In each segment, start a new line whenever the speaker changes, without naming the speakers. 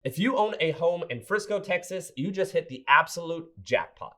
If you own a home in Frisco, Texas, you just hit the absolute jackpot.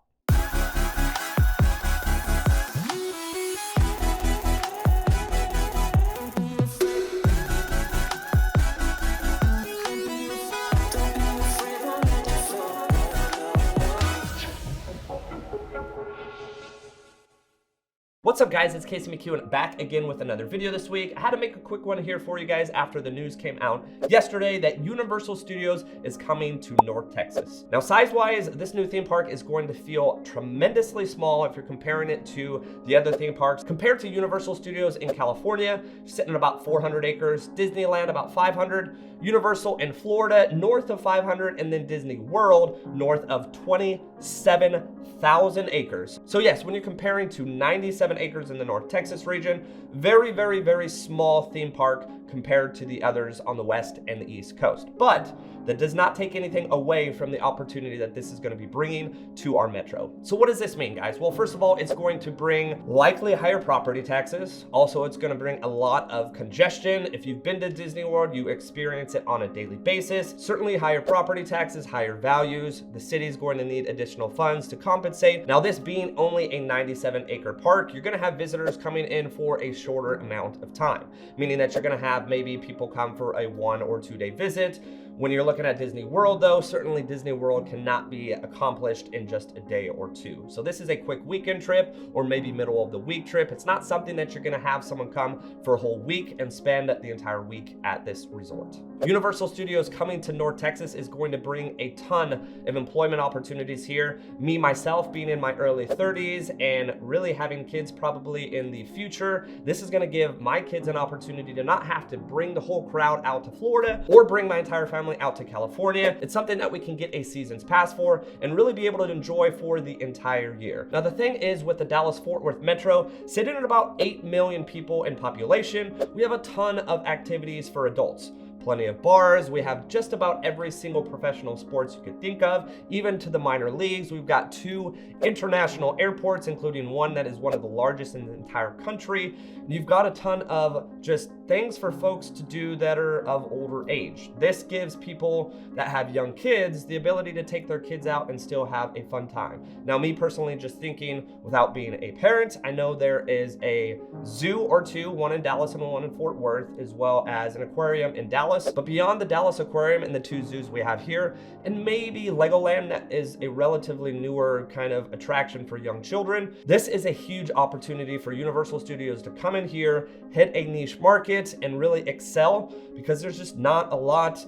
What's up guys, it's McKeown back again with another video this week. I had to make a quick one here for you guys after the news came out yesterday that Universal Studios is coming to North Texas. Now size-wise, this new theme park is going to feel tremendously small if you're comparing it to the other theme parks. Compared to Universal Studios in California, sitting at about 400 acres, Disneyland about 500, Universal in Florida north of 500, and then Disney World north of 27,000 acres. So yes, when you're comparing to 97 acres in the North Texas region, very small theme park compared to the others on the west and the east coast. But that does not take anything away from the opportunity that this is going to be bringing to our metro. So what does this mean, guys? Well, first of all, it's going to bring likely higher property taxes. Also, it's going to bring a lot of congestion. If you've been to Disney World, you experience it on a daily basis. Certainly higher property taxes, higher values. The city is going to need additional funds to compensate. Now, this being only a 97-acre park, you're going to have visitors coming in for a shorter amount of time, meaning that you're going to have maybe people come for a 1 or 2 day visit. When you're looking at Disney World though, certainly Disney World cannot be accomplished in just a day or two. So this is a quick weekend trip or maybe middle of the week trip. It's not something that you're gonna have someone come for a whole week and spend the entire week at this resort. Universal Studios coming to North Texas is going to bring a ton of employment opportunities here. Me, myself, being in my early 30s and really having kids probably in the future, this is gonna give my kids an opportunity to not have to bring the whole crowd out to Florida or bring my entire family out to California. It's something that we can get a season's pass for and really be able to enjoy for the entire year. Now the thing is, with the Dallas-Fort Worth Metro sitting at about 8 million people in population, we have a ton of activities for adults. Plenty of bars. We have just about every single professional sports you could think of, even to the minor leagues. We've got 2 international airports, including one that is one of the largest in the entire country. You've got a ton of just things for folks to do that are of older age. This gives people that have young kids the ability to take their kids out and still have a fun time. Now, me personally, just thinking without being a parent, I know there is a zoo or 2, one in Dallas and one in Fort Worth, as well as an aquarium in Dallas. But beyond the Dallas Aquarium and the 2 zoos we have here, and maybe Legoland, that is a relatively newer kind of attraction for young children, this is a huge opportunity for Universal Studios to come in here, hit a niche market, and really excel, because there's just not a lot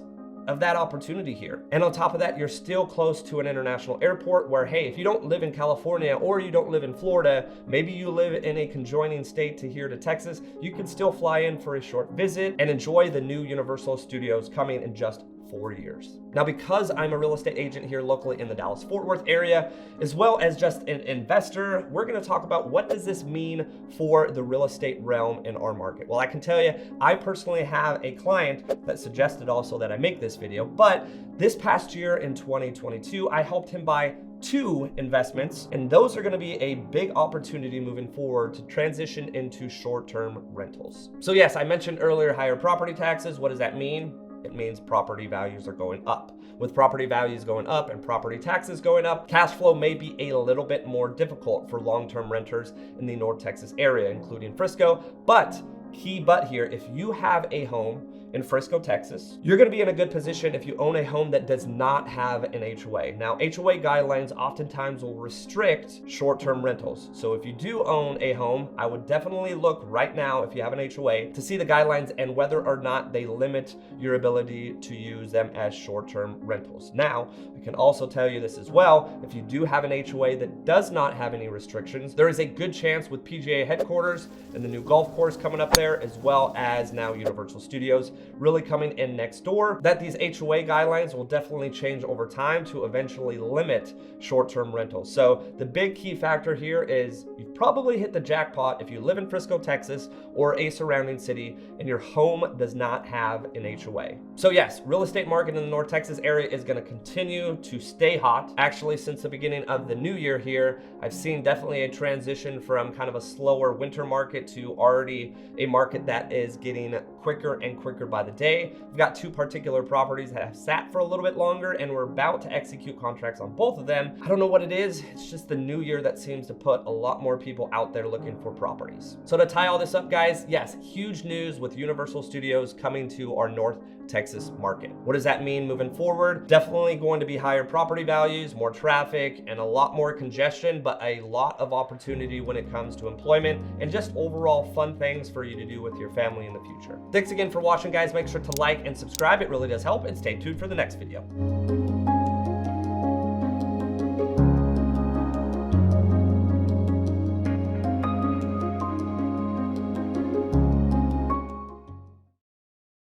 of that opportunity here. And on top of that, you're still close to an international airport where, hey, if you don't live in California or you don't live in Florida, maybe you live in a conjoining state to here to Texas, you can still fly in for a short visit and enjoy the new Universal Studios coming in just 4 years. Now, because I'm a real estate agent here locally in the Dallas-Fort Worth area, as well as just an investor, we're going to talk about what does this mean for the real estate realm in our market. Well, I can tell you, I personally have a client that suggested also that I make this video, but this past year in 2022, I helped him buy 2 investments, and those are going to be a big opportunity moving forward to transition into short-term rentals. So yes, I mentioned earlier higher property taxes. What does that mean? It means property values are going up. With property values going up and property taxes going up, cash flow may be a little bit more difficult for long-term renters in the North Texas area, including Frisco. But key but here, if you have a home in Frisco, Texas, you're going to be in a good position if you own a home that does not have an HOA. Now, HOA guidelines oftentimes will restrict short-term rentals. So if you do own a home, I would definitely look right now, if you have an HOA, to see the guidelines and whether or not they limit your ability to use them as short-term rentals. Now, I can also tell you this as well, if you do have an HOA that does not have any restrictions, there is a good chance with PGA headquarters and the new golf course coming up there, as well as now Universal Studios really coming in next door, that these HOA guidelines will definitely change over time to eventually limit short-term rentals. So the big key factor here is you've probably hit the jackpot if you live in Frisco, Texas, or a surrounding city, and your home does not have an HOA. So yes, real estate market in the North Texas area is going to continue to stay hot. Actually, since the beginning of the new year here, I've seen definitely a transition from kind of a slower winter market to already a market that is getting quicker and quicker by the day. We've got 2 particular properties that have sat for a little bit longer, and we're about to execute contracts on both of them. I don't know what it is. It's just the new year that seems to put a lot more people out there looking for properties. So to tie all this up, guys, yes, huge news with Universal Studios coming to our North Texas market. What does that mean moving forward? Definitely going to be higher property values, more traffic, and a lot more congestion, but a lot of opportunity when it comes to employment and just overall fun things for you to do with your family in the future. Thanks again for watching, guys. Make sure to like and subscribe. It really does help, and stay tuned for the next video.